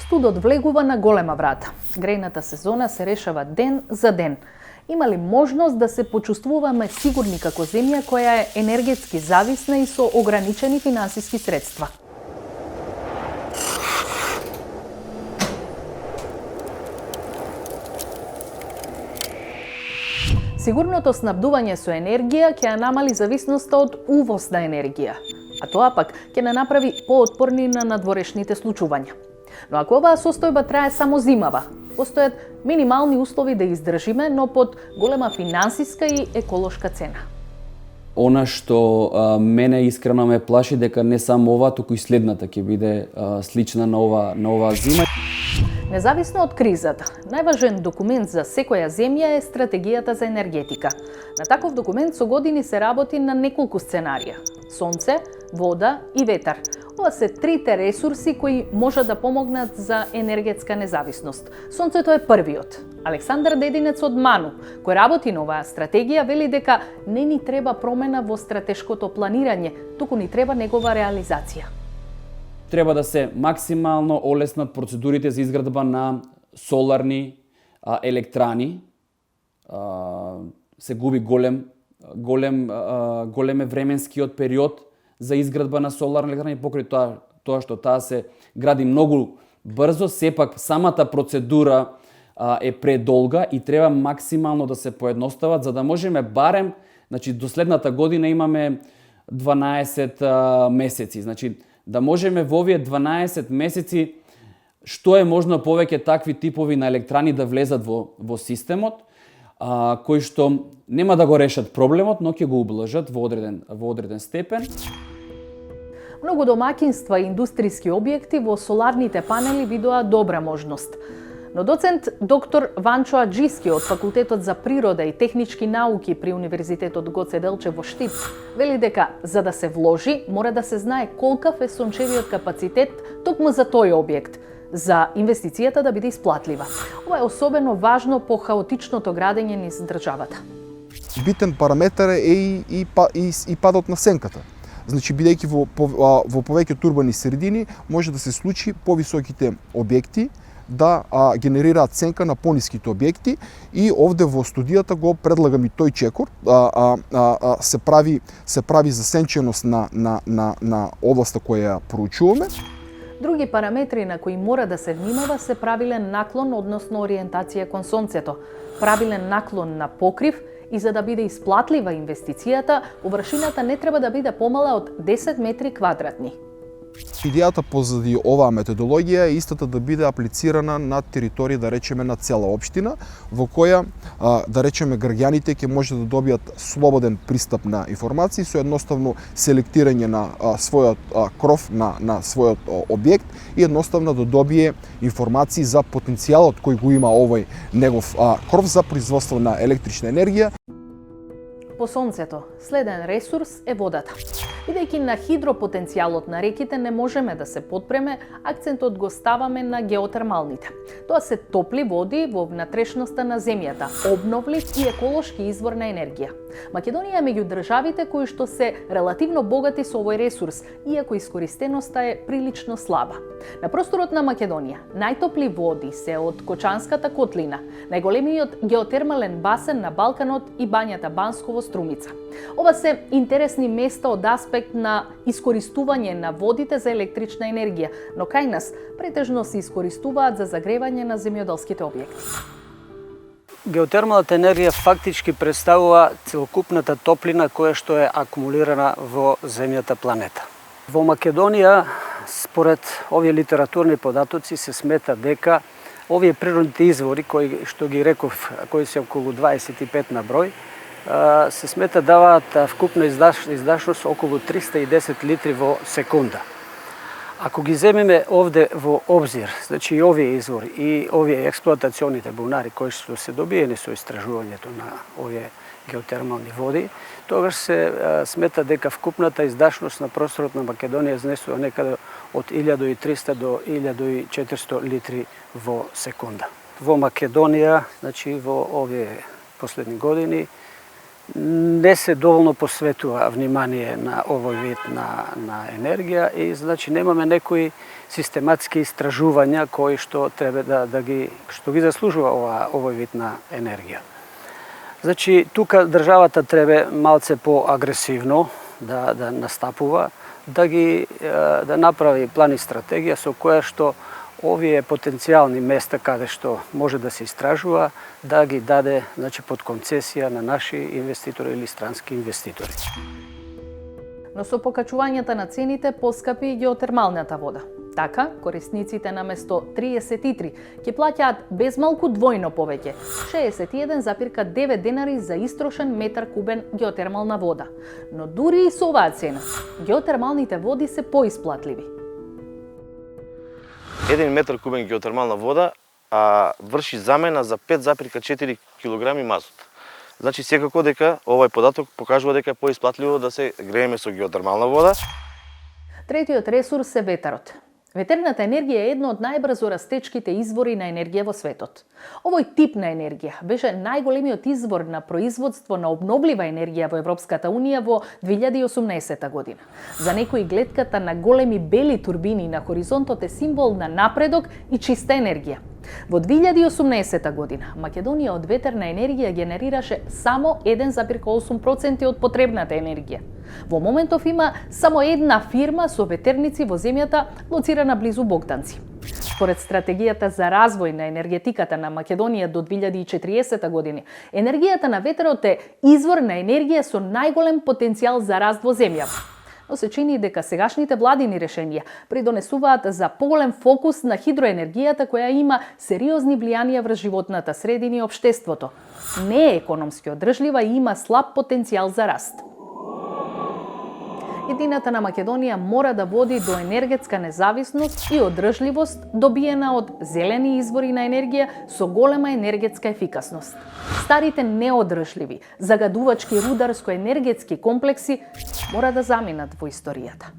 Студот влегува на голема врата. Грејната сезона се решава ден за ден. Има ли можност да се почувствуваме сигурни како земја која е енергетски зависна и со ограничени финансиски средства? Сигурното снабдување со енергија ќе ја намали зависноста од увоз на енергија, а тоа пак ќе не направи поотпорни на надворешните случувања. Но ако оваа состојба трае само зимава, постојат минимални услови да издржиме, но под голема финансиска и еколошка цена. Она што мене искрено ме плаши дека не само ова, туку и следната ќе биде слична на оваа зима. Независно од кризата, најважен документ за секоја земја е стратегијата за енергетика. На таков документ со години се работи на неколку сценарија: сонце, вода и ветар. Ова се трите ресурси кои можат да помогнат за енергетска независност. Сонцето е првиот. Александар Дединец од МАНУ, кој работи на оваа стратегија, вели дека не ни треба промена во стратешкото планирање, туку ни треба негова реализација. Треба да се максимално олеснат процедурите за изградба на соларни електрани. Се губи голем е временскиот период за изградба на соларни електрани, покрај тоа што таа се гради многу брзо, сепак самата процедура е предолга и треба максимално да се поедностават, за да можеме барем, до следната година имаме 12 месеци, да можеме во овие 12 месеци што е можно повеќе такви типови на електрани да влезат во системот, кои што нема да го решат проблемот, но ќе го ублажат во одреден степен. Многу домаќинства и индустријски објекти во соларните панели видоа добра можност. Но доцент доктор Ванчо Аџиски од Факултетот за природа и технички науки при Универзитетот Гоце Делчев во Штип вели дека за да се вложи мора да се знае колкав е сончевиот капацитет токму за тој објект, за инвестицијата да биде исплатлива. Ова е особено важно по хаотичното градење низ државата. Битен параметар е и падот на сенката. Бидејќи во повеќето урбани средини може да се случи повисоките објекти да генерираат сенка на пониските објекти и овде во студијата го предлагам и тој чекор, се прави засенченост на областа која проучуваме. Други параметри на кои мора да се внимава се правилен наклон, односно ориентација кон сонцето, правилен наклон на покрив и за да биде исплатлива инвестицијата, површината не треба да биде помала од 10 метри квадратни. Идејата позади оваа методологија е истата да биде аплицирана на територија, да речеме, на цела општина, во која, да речеме, граѓаните ќе може да добијат слободен пристап на информации со едноставно селектирање на својот кров на својот објект и едноставно да добие информации за потенцијалот кој го има овој негов кров за производство на електрична енергија. По сонцето, следен ресурс е водата. Бидејќи на хидропотенцијалот на реките не можеме да се потпреме, акцентот го ставаме на геотермалните. Тоа се топли води во внатрешноста на земјата, обновлив и еколошки извор на енергија. Македонија е меѓу државите кои што се релативно богати со овој ресурс, иако искористеноста е прилично слаба. На просторот на Македонија најтопли води се од Кочанската котлина, најголемиот геотермален басен на Балканот и бањата Банско во Струмица. Ова се интересни места од аспект на искористување на водите за електрична енергија, но кај нас претежно се искористуваат за загревање на земјоделските објекти. Геотермалната енергија фактички представува целокупната топлина која што е акумулирана во земјата планета. Во Македонија, според овие литературни податоци, се смета дека овие природните извори, кои што ги реков, кои се околу 25 на број, се смета даваат вкупна издашност околу 310 литри во секунда. Ако ги земеме овде во обзир, и овие извори и овие експлоатационите бунари кои што се добиени со истражувањето на овие геотермални води, тогаш се смета дека вкупната издашност на просторот на Македонија изнесува некаде од 1300 до 1400 литри во секунда. Во Македонија, во овие последни години, не се доволно посветува внимание на овој вид на енергија и значи немаме некои систематски истражувања кои што треба да ги заслужува овој вид на енергија. Значи тука државата треба малце поагресивно да настапува, да направи план и стратегија со која што овие потенцијални места каде што може да се истражува, да ги даде значи под концесија на наши инвеститори или странски инвеститори. Но со покачувањата на цените поскапи и геотермалната вода. Така, корисниците наместо 33 ќе плаќаат безмалку двојно повеќе, 61,9 денари за истрошен метар кубен геотермална вода. Но дури и со оваа цена, геотермалните води се поисплатливи. 1 метар кубен геотермална вода врши замена за 5,4 килограми мазут. Значи секако дека овој податок покажува дека е поисплатливо да се грееме со геотермална вода. Третиот ресурс е ветерот. Ветерната енергија е едно од најбрзо растечките извори на енергија во светот. Овој тип на енергија беше најголемиот извор на производство на обновлива енергија во Европската Унија во 2018 година. За некои гледката на големи бели турбини на хоризонтот е символ на напредок и чиста енергија. Во 2018 година Македонија од ветерна енергија генерираше само 1,8% од потребната енергија. Во моментов има само една фирма со ветерници во земјата лоцирана близу Богданци. Според стратегијата за развој на енергетиката на Македонија до 2040 година, енергијата на ветерот е извор на енергија со најголем потенцијал за раст во земјата. Но се чини дека сегашните владини решенија придонесуваат за поголем фокус на хидроенергијата која има сериозни влијанија врз животната средина и општеството. Не е економски одржлива и има слаб потенцијал за раст. Едината на Македонија мора да води до енергетска независност и одржливост добиена од зелени извори на енергија со голема енергетска ефикасност. Старите неодржливи, загадувачки рударско-енергетски комплекси мора да заминат во историјата.